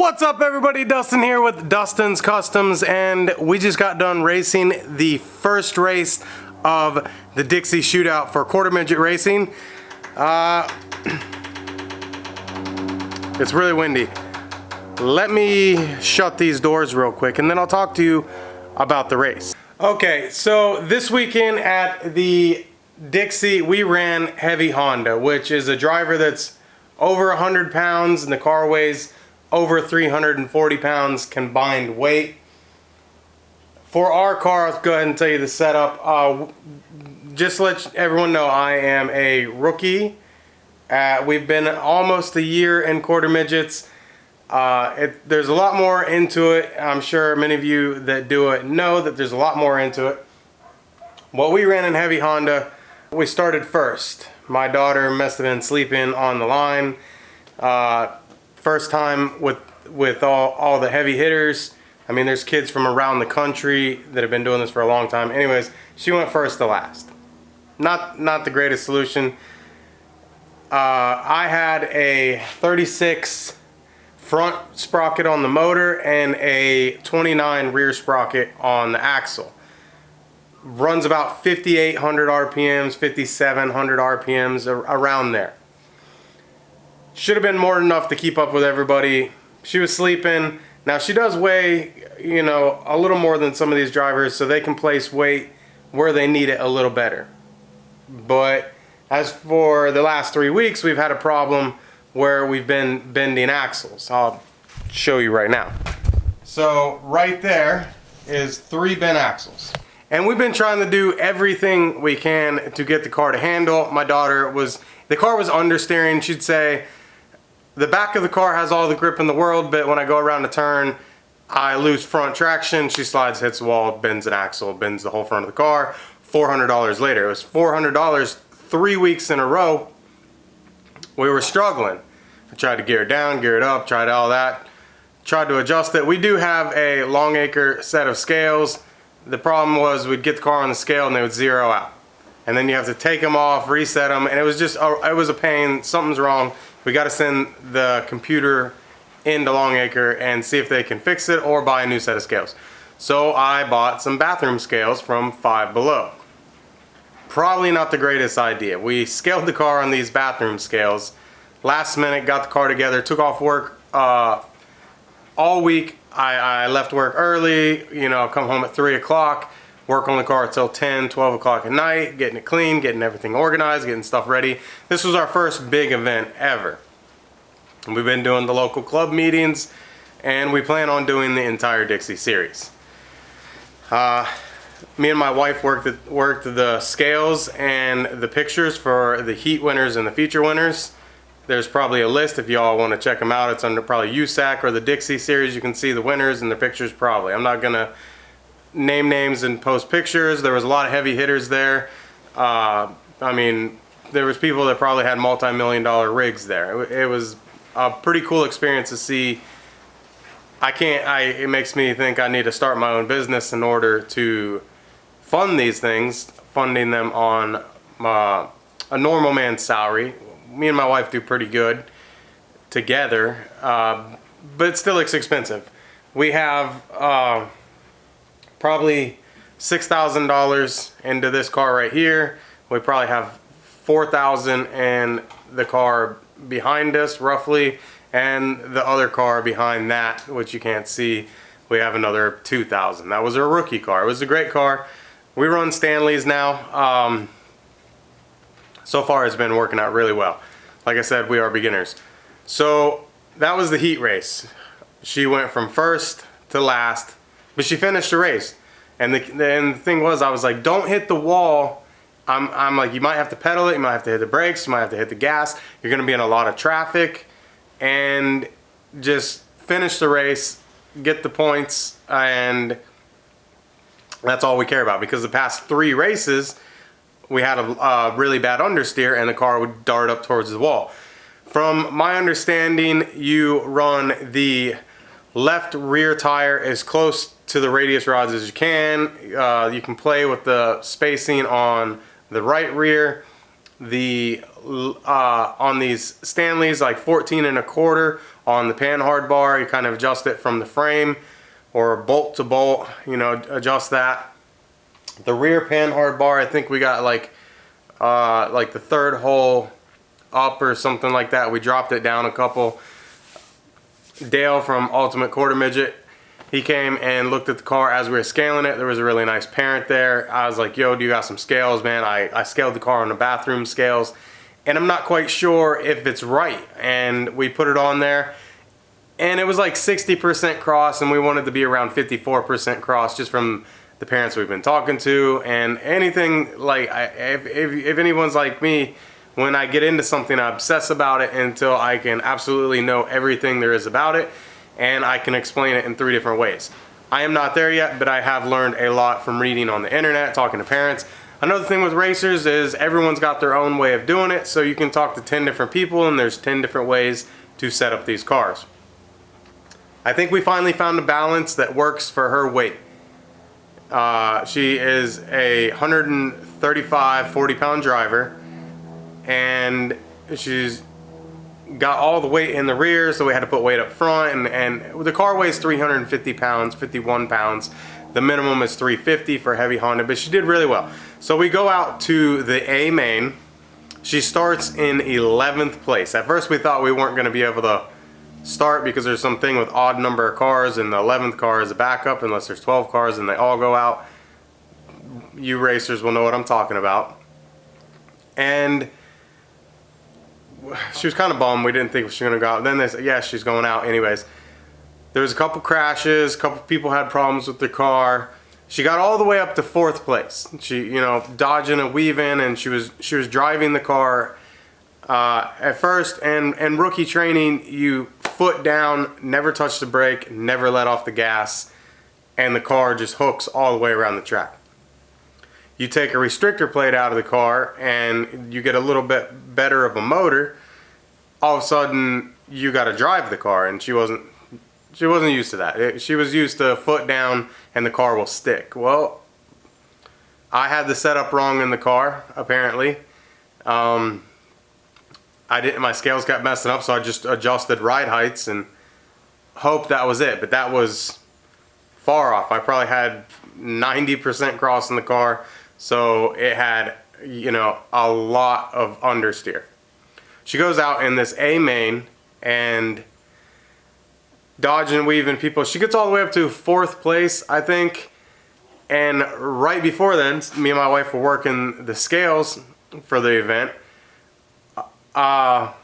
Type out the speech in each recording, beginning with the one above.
What's up everybody, Dustin here with Dustin's Customs, and we just got done racing the first race of the Dixie Shootout for quarter midget racing. It's really windy. Let me shut these doors real quick and then I'll talk to you about the race. Okay, so this weekend at the Dixie we ran heavy Honda, which is a driver that's over 100 pounds and the car weighs over 340 pounds combined weight. For our car, I'll go ahead and tell you the setup. Just to let everyone know, I am a rookie. We've been almost a year in quarter midgets. There's a lot more into it. I'm sure many of you that do it know that there's a lot more into it. What we ran in heavy Honda, we started first. My daughter must have been sleeping on the line. First time with all the heavy hitters. I mean, there's kids from around the country that have been doing this for a long time. Anyways, she went first to last. Not the greatest solution. I had a 36 front sprocket on the motor and a 29 rear sprocket on the axle. Runs about 5,800 RPMs, 5,700 RPMs, around there. Should have been more than enough to keep up with everybody. She was sleeping. Now she does weigh, you know, a little more than some of these drivers, so they can place weight where they need it a little better. But as for the last 3 weeks, we've had a problem where we've been bending axles. I'll show you right now. So right there is 3 bent axles. And we've been trying to do everything we can to get the car to handle. My daughter the car was understeering. She'd say, the back of the car has all the grip in the world, but when I go around a turn, I lose front traction. She slides, hits the wall, bends an axle, bends the whole front of the car. $400 later. It was $400 3 weeks in a row. We were struggling. I tried to gear it down, gear it up, tried all that. Tried to adjust it. We do have a Longacre set of scales. The problem was we'd get the car on the scale and they would zero out. And then you have to take them off, reset them, and it was a pain. Something's wrong. We got to send the computer into Longacre and see if they can fix it or buy a new set of scales. So I bought some bathroom scales from Five Below. Probably not the greatest idea. We scaled the car on these bathroom scales. Last minute, got the car together, took off work all week. I left work early, you know, come home at 3 o'clock, work on the car until 10, 12 o'clock at night, getting it clean, getting everything organized, getting stuff ready. This was our first big event ever. We've been doing the local club meetings, and we plan on doing the entire Dixie series. Me and my wife worked the scales and the pictures for the heat winners and the feature winners. There's probably a list if y'all want to check them out. It's under probably USAC or the Dixie series. You can see the winners and the pictures probably. I'm not gonna name names and post pictures. There was a lot of heavy hitters there. I mean, there was people that probably had multi-million-dollar rigs there. It was a pretty cool experience to see. It makes me think I need to start my own business in order to fund these things, funding them on a normal man's salary. Me and my wife do pretty good together, but still it's expensive. We have probably $6,000 into this car right here. We probably have $4,000 in the car behind us roughly, and the other car behind that, which you can't see, we have another $2,000. That was a rookie car. It was a great car. We run Stanleys now. So far it's been working out really well. Like I said, we are beginners. So that was the heat race. She went from first to last, but she finished the race. And the thing was, I was like, don't hit the wall. I'm like, you might have to pedal it, you might have to hit the brakes, you might have to hit the gas. You're gonna be in a lot of traffic, and just finish the race, get the points, and that's all we care about. Because the past 3 races, we had a really bad understeer and the car would dart up towards the wall. From my understanding, you run the left rear tire as close to the radius rods as you can. You can play with the spacing on the right rear. On these Stanleys, like 14 1/4 On the panhard bar, you kind of adjust it from the frame or bolt to bolt, you know, adjust that. The rear panhard bar, I think we got like the third hole up or something like that. We dropped it down a couple. Dale from Ultimate Quarter Midget, he came and looked at the car as we were scaling it. There was a really nice parent there. I was like, yo, do you got some scales, man? I scaled the car on the bathroom scales, and I'm not quite sure if it's right. And we put it on there, and it was like 60% cross, and we wanted to be around 54% cross just from the parents we've been talking to. And anything like, if anyone's like me, when I get into something, I obsess about it until I can absolutely know everything there is about it, and I can explain it in 3 different ways. I am not there yet, but I have learned a lot from reading on the internet, talking to parents. Another thing with racers is everyone's got their own way of doing it, so you can talk to 10 different people and there's 10 different ways to set up these cars. I think we finally found a balance that works for her weight. She is a 135, 40-pound driver, and she's got all the weight in the rear, so we had to put weight up front, and the car weighs 350 pounds, 51 pounds. The minimum is 350 for heavy Honda, but she did really well. So we go out to the A main. She starts in 11th place. At first we thought we weren't going to be able to start because there's something with odd number of cars, and the 11th car is a backup unless there's 12 cars and they all go out. You racers will know what I'm talking about. And she was kind of bummed. We didn't think she was going to go out. Then they said, yeah, she's going out anyways. There was a couple crashes. A couple people had problems with their car. She got all the way up to 4th place. She, you know, dodging and weaving, and she was driving the car at first. And rookie training, you foot down, never touch the brake, never let off the gas, and the car just hooks all the way around the track. You take a restrictor plate out of the car and you get a little bit better of a motor. All of a sudden you got to drive the car, and she wasn't used to that. She was used to foot down and the car will stick. Well, I had the setup wrong in the car apparently. My scales kept messing up, so I just adjusted ride heights and hoped that was it, but that was far off. I probably had 90% cross in the car. So it had, you know, a lot of understeer. She goes out in this A main and dodging and weaving people. She gets all the way up to 4th place, I think. And right before then, me and my wife were working the scales for the event. I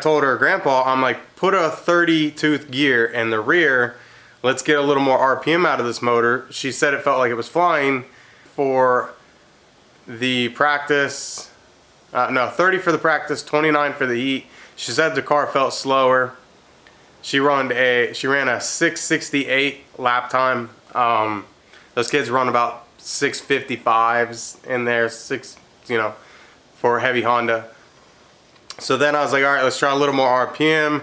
told her grandpa, I'm like, put a 30-tooth gear in the rear. Let's get a little more RPM out of this motor. She said it felt like it was flying for the practice. No, 30 for the practice, 29 for the heat. She said the car felt slower. She ran a 6:68 lap time. Those kids run about 6:55s in there, for a heavy Honda. So then I was like, all right, let's try a little more RPM.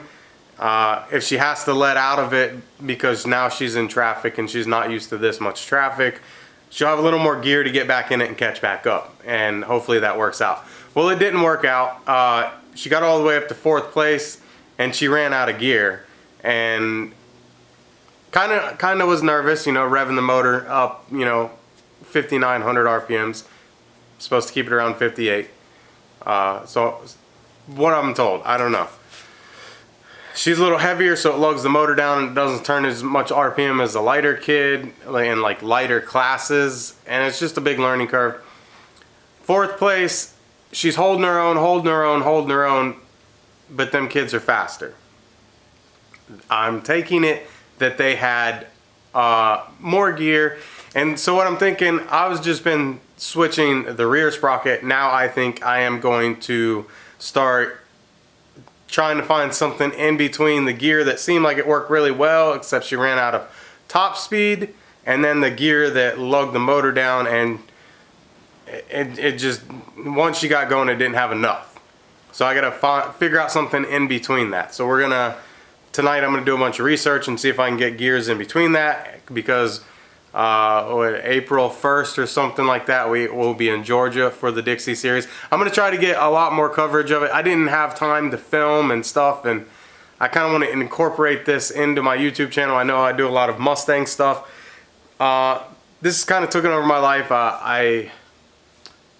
If she has to let out of it because now she's in traffic and she's not used to this much traffic, she'll have a little more gear to get back in it and catch back up, and hopefully that works out. Well, it didn't work out. She got all the way up to 4th place and she ran out of gear, and kind of was nervous, you know, revving the motor up, you know, 5,900 RPMs. Supposed to keep it around 58. So what I'm told, I don't know. She's a little heavier, so it lugs the motor down and doesn't turn as much RPM as a lighter kid in like lighter classes, and it's just a big learning curve. 4th place, she's holding her own, but them kids are faster. I'm taking it that they had more gear, and so what I'm thinking, I was just been switching the rear sprocket. Now I think I am going to start trying to find something in between the gear that seemed like it worked really well, except she ran out of top speed, and then the gear that lugged the motor down, and it just, once she got going, it didn't have enough. So I gotta figure out something in between that. So tonight I'm gonna do a bunch of research and see if I can get gears in between that, because April 1st or something like that. We will be in Georgia for the Dixie series. I'm going to try to get a lot more coverage of it. I didn't have time to film and stuff, and I kind of want to incorporate this into my YouTube channel. I know I do a lot of Mustang stuff. This is kind of taken over my life. I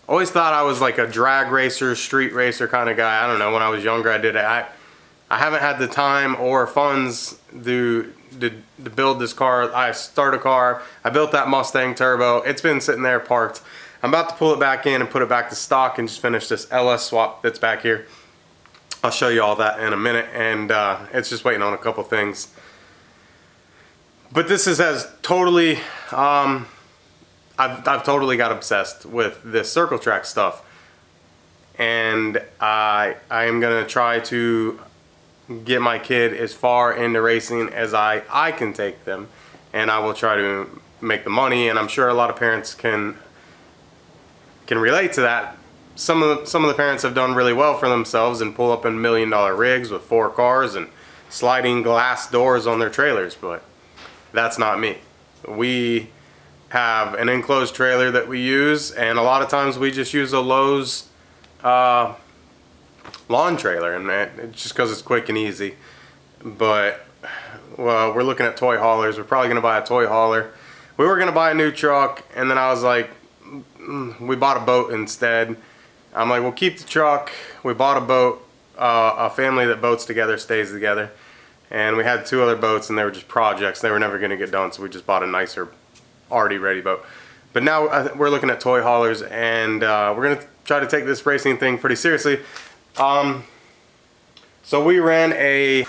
always thought I was like a drag racer, street racer kind of guy. I don't know, when I was younger I did it. I haven't had the time or funds to build this car. I start a car. I built that Mustang Turbo. It's been sitting there parked. I'm about to pull it back in and put it back to stock and just finish this LS swap that's back here. I'll show you all that in a minute, and it's just waiting on a couple things. But this has totally, I've totally got obsessed with this circle track stuff, and I am gonna try to get my kid as far into racing as I can take them, and I will try to make the money. And I'm sure a lot of parents can relate to that. Some of the parents have done really well for themselves and pull up in $1 million rigs with 4 cars and sliding glass doors on their trailers, but that's not me. We have an enclosed trailer that we use, and a lot of times we just use a Lowe's lawn trailer, and it's just because it's quick and easy. But well, we're looking at toy haulers. We're probably going to buy a toy hauler. We were going to buy a new truck, and then I was like, we bought a boat instead. I'm like, we'll keep the truck. We bought a boat. A family that boats together stays together. And we had 2 other boats, and they were just projects. They were never going to get done, so we just bought a nicer, already ready boat. But now we're looking at toy haulers, and we're going to try to take this racing thing pretty seriously. So we ran a,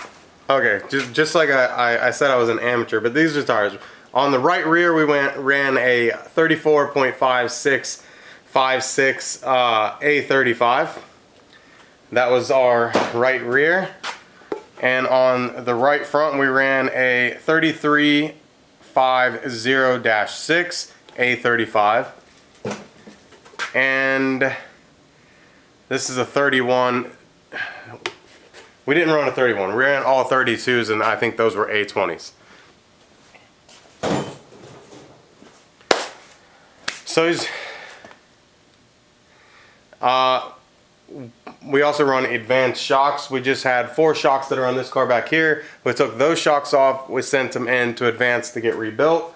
okay, just like I said I was an amateur, but these are tires. On the right rear, we ran a 34.56 A35. That was our right rear. And on the right front, we ran a 3350-6 A35. And this is a 31. We didn't run a 31. We ran all 32s, and I think those were A20s. So we also run advanced shocks. We just had 4 shocks that are on this car back here. We took those shocks off. We sent them in to Advanced to get rebuilt.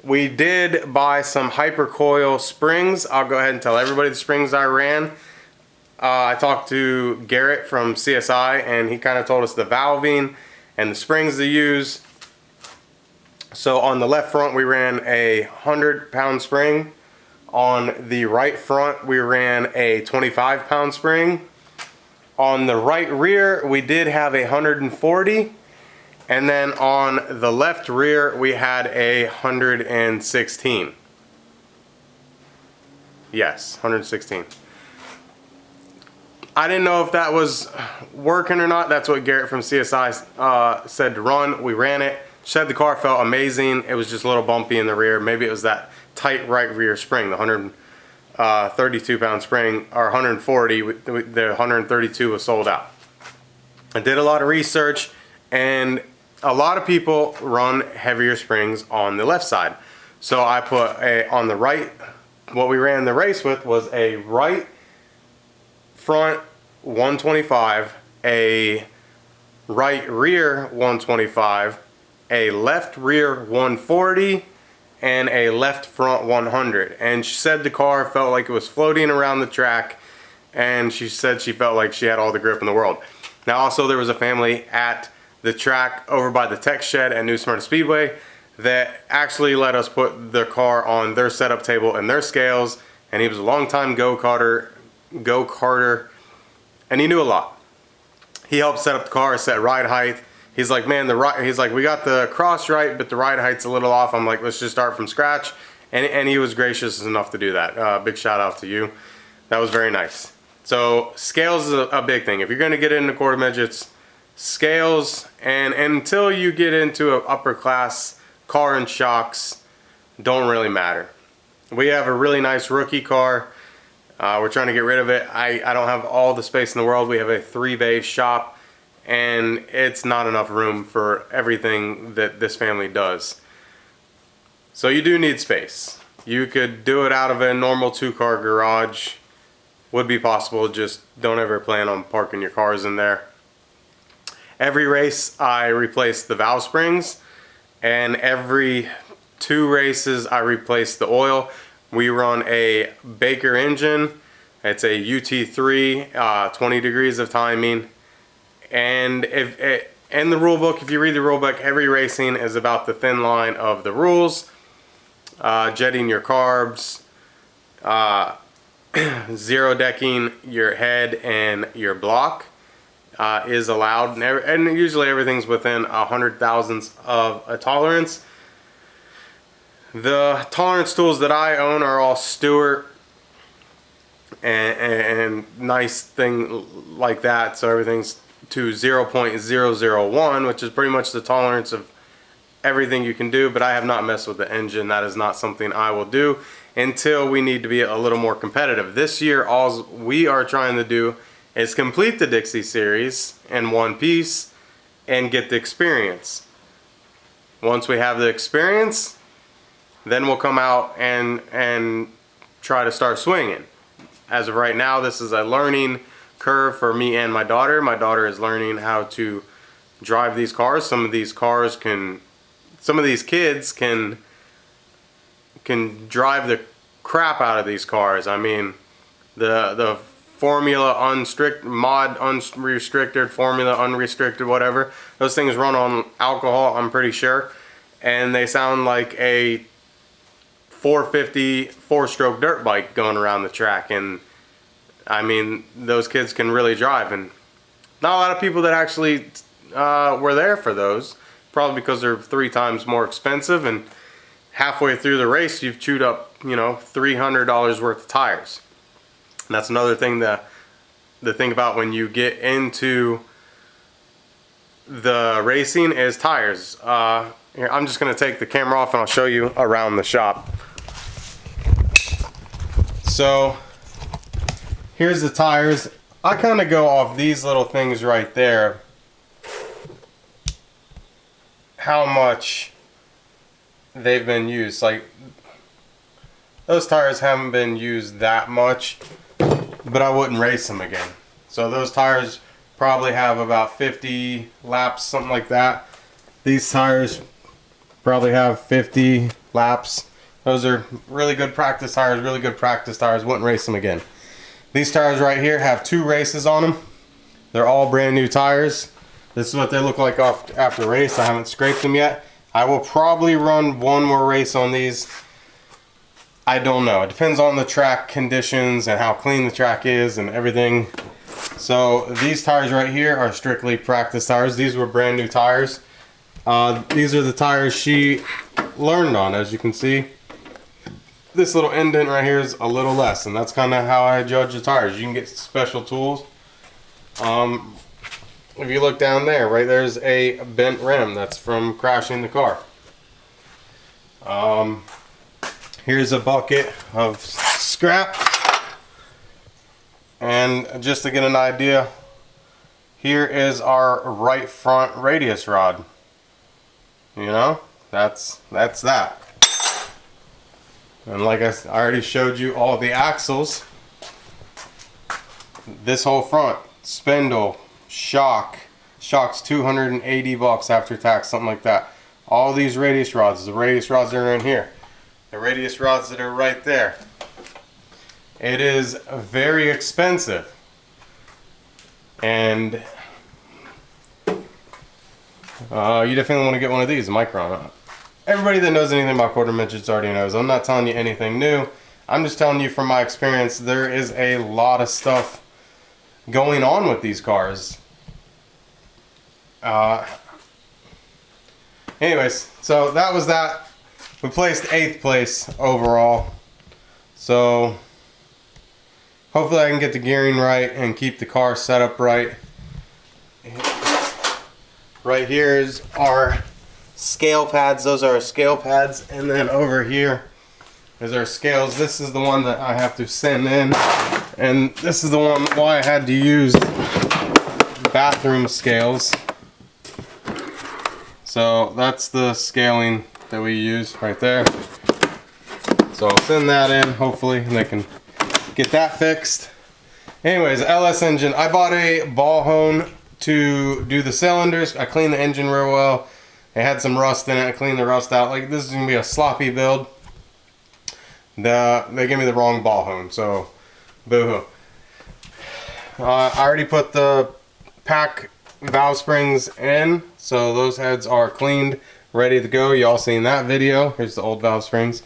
We did buy some hypercoil springs. I'll go ahead and tell everybody the springs I ran. I talked to Garrett from CSI, and he kind of told us the valving and the springs to use. So on the left front, we ran a 100-pound spring. On the right front, we ran a 25-pound spring. On the right rear, we did have a 140. And then on the left rear, we had a 116. Yes, 116. I didn't know if that was working or not. That's what Garrett from CSI said to run. We ran it. Said the car felt amazing. It was just a little bumpy in the rear. Maybe it was that tight right rear spring, the 132-pound spring, or 140. The 132 was sold out. I did a lot of research, and a lot of people run heavier springs on the left side. So I put on the right, what we ran the race with was a right front 125, a right rear 125, a left rear 140, and a left front 100. And she said the car felt like it was floating around the track, and she said she felt like she had all the grip in the world. Now also, there was a family at the track over by the tech shed at New Smyrna Speedway that actually let us put the car on their setup table and their scales, and he was a long-time go-karter, and he knew a lot. He helped set up the car, set ride height. He's like, man, he's like, we got the cross right, but the ride height's a little off. I'm like, let's just start from scratch. And he was gracious enough to do that. Big shout out to you. That was very nice. So scales is a big thing. If you're gonna get into quarter midgets, scales, and until you get into an upper class car and shocks, don't really matter. We have a really nice rookie car. We're trying to get rid of it. I don't have all the space in the world. We have a 3-bay shop, and it's not enough room for everything that this family does. So you do need space. You could do it out of a normal 2-car garage. Would be possible, just don't ever plan on parking your cars in there. Every race I replace the valve springs, and every 2 races I replace the oil. We run a Baker engine. It's a UT3, 20 degrees of timing. And in the rule book, if you read the rule book, every racing is about the thin line of the rules. Jetting your carbs, zero decking your head and your block is allowed, and usually everything's within 100 thousandths of a tolerance. The tolerance tools that I own are all Stewart and nice thing like that, so everything's to 0.001, which is pretty much the tolerance of everything you can do. But I have not messed with the engine. That is not something I will do until we need to be a little more competitive. This year, all we are trying to do is complete the Dixie series in one piece and get the experience. Once we have the experience, then we'll come out and try to start swinging. As of right now, this is a learning curve for me and my daughter. My daughter is learning how to drive these cars. Some of these kids can drive the crap out of these cars. I mean, the formula unrestricted, formula unrestricted, whatever. Those things run on alcohol, I'm pretty sure. And they sound like a 450 4-stroke dirt bike going around the track. And I mean, those kids can really drive. And not a lot of people that actually were there for those. Probably because they're 3 times more expensive, and halfway through the race you've chewed up, you know, $300 worth of tires. And that's another thing to think about when you get into the racing is tires. Here, I'm just going to take the camera off and I'll show you around the shop. So here's the tires. I kind of go off these little things right there, how much they've been used. Like, those tires haven't been used that much, but I wouldn't race them again. So those tires probably have about 50 laps, something like that. These tires probably have 50 laps. Those are really good practice tires, wouldn't race them again. These tires right here have 2 races on them. They're all brand new tires. This is what they look like after race. I haven't scraped them yet. I will probably run one more race on these. I don't know. It depends on the track conditions and how clean the track is and everything. So these tires right here are strictly practice tires. These were brand new tires. These are the tires she learned on, as you can see. This little indent right here is a little less, and that's kind of how I judge the tires. You can get special tools. If you look down there, right there's a bent rim. That's from crashing the car. Here's a bucket of scrap. And just to get an idea, here is our right front radius rod. You know, that's that. And like I already showed you all the axles. This whole front, spindle, shock's 280 bucks after tax, something like that. All these radius rods, the radius rods that are in here, the radius rods that are right there. It is very expensive, and you definitely want to get one of these, a Micron. Everybody that knows anything about quarter midgets already knows. I'm not telling you anything new. I'm just telling you from my experience, there is a lot of stuff going on with these cars. Anyways, so that was that. We placed 8th place overall. So hopefully I can get the gearing right and keep the car set up right. Right here is our scale pads. Those are our scale pads. And then over here is our scales. This is the one that I have to send in. And this is the one why I had to use bathroom scales. So that's the scaling that we use right there. So I'll send that in, hopefully, and they can get that fixed. Anyways, LS engine. I bought a ball hone to do the cylinders. I cleaned the engine real well. It had some rust in it. I cleaned the rust out. Like, this is gonna be a sloppy build. They gave me the wrong ball hone, so boo-hoo. I already put the pack valve springs in, so those heads are cleaned, ready to go. Y'all seen that video. Here's the old valve springs.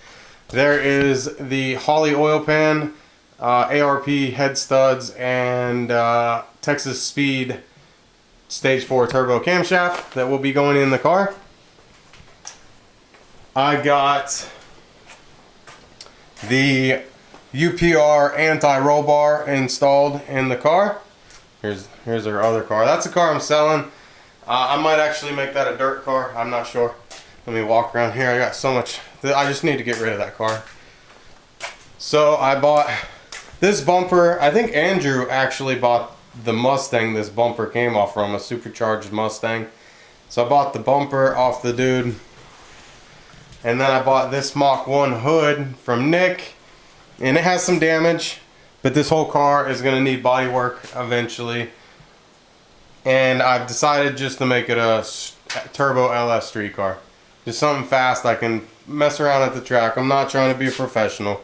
There is the Holley oil pan, ARP head studs, and Texas Speed Stage 4 turbo camshaft that will be going in the car. I got the UPR anti-roll bar installed in the car. Here's our other car. That's a car I'm selling. I might actually make that a dirt car. I'm not sure. Let me walk around here. I got so much. I just need to get rid of that car. So I bought this bumper. I think Andrew actually bought the Mustang this bumper came off from, a supercharged Mustang. So I bought the bumper off the dude. And then I bought this Mach 1 hood from Nick. And it has some damage, but this whole car is going to need body work eventually. And I've decided just to make it a turbo LS street car. Just something fast I can mess around at the track. I'm not trying to be a professional.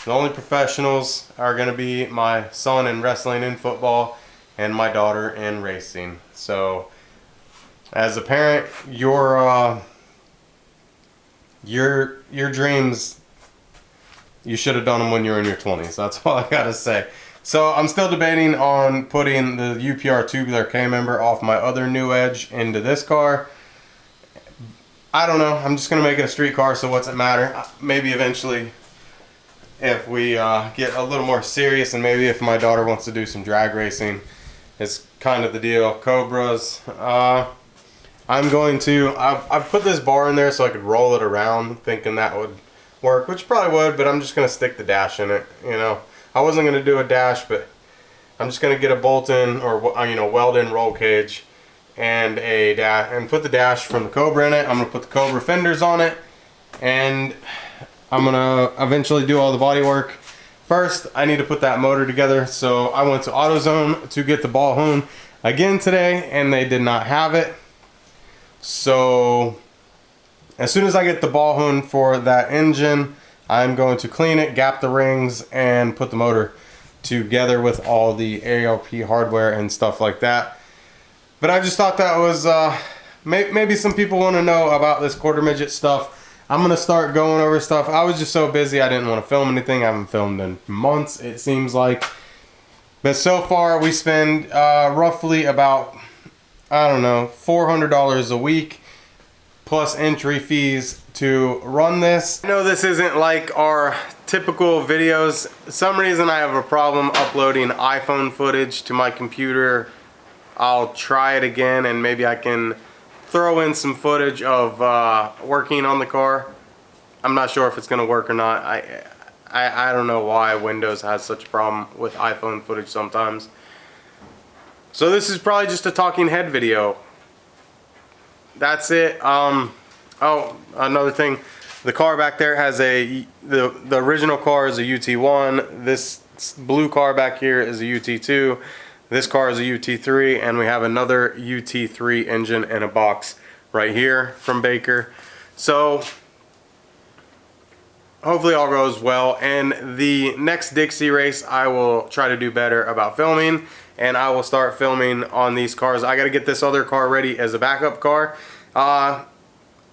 The only professionals are going to be my son in wrestling and football and my daughter in racing. So as a parent, your dreams, you should have done them when you were in your 20s. That's all I gotta say. So I'm still debating on putting the UPR tubular K-member off my other new Edge into this car. I don't know. I'm just gonna make it a street car, so what's it matter? Maybe eventually, if we get a little more serious, and maybe if my daughter wants to do some drag racing, it's kind of the deal. Cobras. I'm going to. I've put this bar in there so I could roll it around, thinking that would work, which probably would, but I'm just gonna stick the dash in it. You know, I wasn't gonna do a dash, but I'm just gonna get a bolt-in or weld-in roll cage and a dash, and put the dash from the Cobra in it. I'm gonna put the Cobra fenders on it, and I'm gonna eventually do all the body work. First, I need to put that motor together, so I went to AutoZone to get the ball hone again today, and they did not have it. So as soon as I get the ball hone for that engine, I'm going to clean it, gap the rings, and put the motor together with all the ARP hardware and stuff like that. But I just thought that was maybe some people want to know about this quarter midget stuff. I'm gonna start going over stuff. I was just so busy I didn't want to film anything. I haven't filmed in months, it seems like. But so far we spend roughly about, I don't know, $400 a week plus entry fees to run this. I know this isn't like our typical videos. For some reason I have a problem uploading iPhone footage to my computer. I'll try it again, and maybe I can throw in some footage of working on the car. I'm not sure if it's gonna work or not. I don't know why Windows has such a problem with iPhone footage sometimes. So this is probably just a talking head video. That's it. Oh, another thing, the car back there has the original car is a UT1. This blue car back here is a UT2. This car is a UT3, and we have another UT3 engine in a box right here from Baker. So hopefully all goes well, and the next Dixie race I will try to do better about filming, and I will start filming on these cars. I got to get this other car ready as a backup car.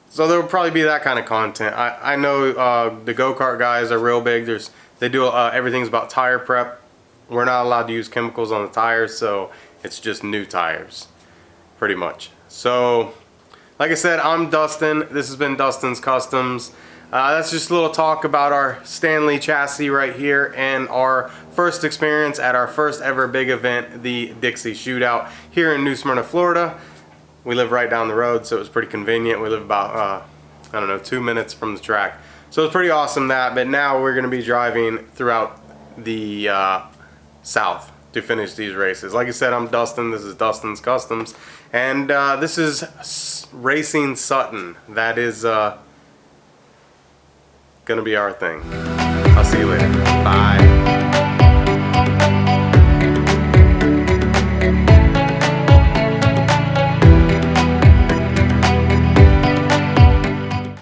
So there will probably be that kind of content. I know the go-kart guys are real big. They do everything's about tire prep. We're not allowed to use chemicals on the tires, so it's just new tires, pretty much. So, like I said, I'm Dustin. This has been Dustin's Customs. That's just a little talk about our Stanley chassis right here and our first experience at our first ever big event, the Dixie Shootout here in New Smyrna, Florida. We live right down the road, so it was pretty convenient. We live about, I don't know, 2 minutes from the track. So it's pretty awesome that, but now we're going to be driving throughout the south to finish these races. Like I said, I'm Dustin. This is Dustin's Customs, and this is Racing Sutton. That is gonna be our thing. I'll see you later. Bye.